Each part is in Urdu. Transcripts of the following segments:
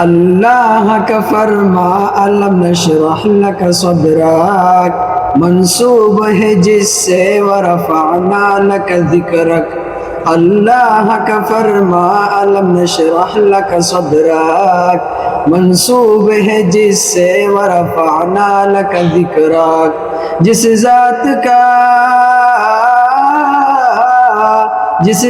اللہ کا فرما الم نشرح لک صدرک منسوب ہے جس سے ورفعنا لک ذکرک۔ اللہ کا فرما الم نشرح لک صدرک منسوب ہے جس سے ورفعنا لک ذکرک۔ جس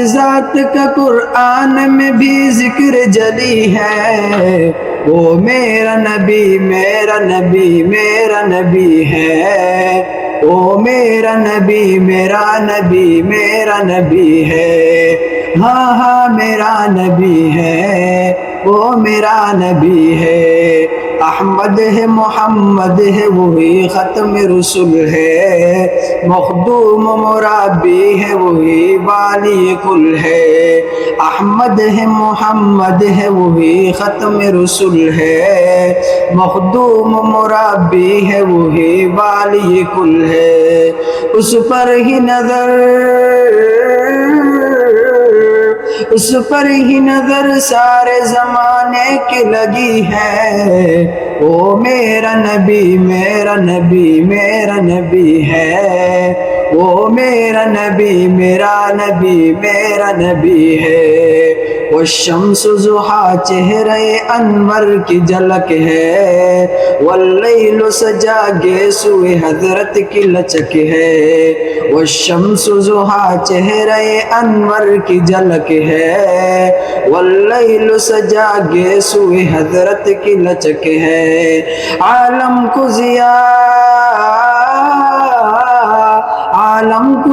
ذات کا قرآن میں بھی ذکر جلی ہے، وہ میرا نبی میرا نبی میرا نبی ہے، وہ میرا نبی میرا نبی میرا نبی ہے، ہاں ہاں میرا نبی ہے، وہ میرا نبی ہے۔ احمد ہے محمد ہے وہی ختم رسول ہے، مخدوم مرابی ہے وہی والی کل ہے۔ احمد ہے محمد ہے وہی ختم رسول ہے، مخدوم مرابی ہے وہی والی کل ہے۔ اس پر ہی نظر سارے زمانے کی لگی ہے، وہ میرا نبی میرا نبی میرا نبی ہے، وہ میرا نبی میرا نبی میرا نبی ہے۔ والشمس ضحیٰ چہرے انور کی جھلک ہے، واللیل سجا گیسوئے حضرت کی لچک ہے۔ والشمس ضحیٰ چہرے انور کی جھلک ہے، واللیل سجا گیسوئے حضرت کی لچک ہے۔ عالم کو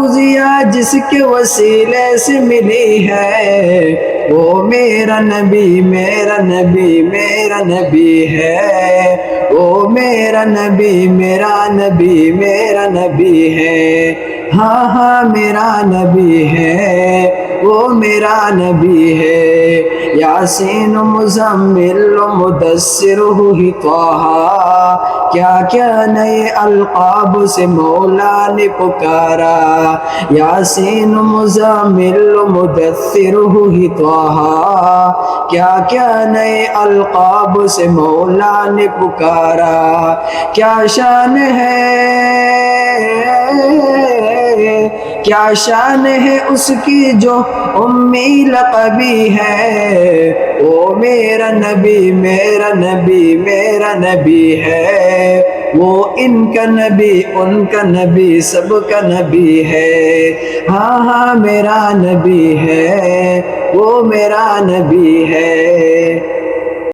ضیا جس کے وسیلے سے ملی ہے، وہ میرا نبی میرا نبی میرا نبی ہے، وہ میرا نبی میرا نبی میرا نبی ہے، ہاں ہاں میرا نبی ہے، وہ میرا نبی ہے۔ یاسین مزمل مدثر ہی طٰہٰ، کیا کیا نئے القاب سے مولا نے پکارا۔ یاسین مزمل مدثر ہی طٰہٰ، کیا کیا نئے القاب سے مولا نے پکارا۔ کیا شان ہے اس کی جو امی لقبی ہے، وہ میرا نبی میرا نبی میرا نبی ہے، وہ ان کا نبی ان کا نبی سب کا نبی ہے، ہاں ہاں میرا نبی ہے، وہ میرا نبی ہے۔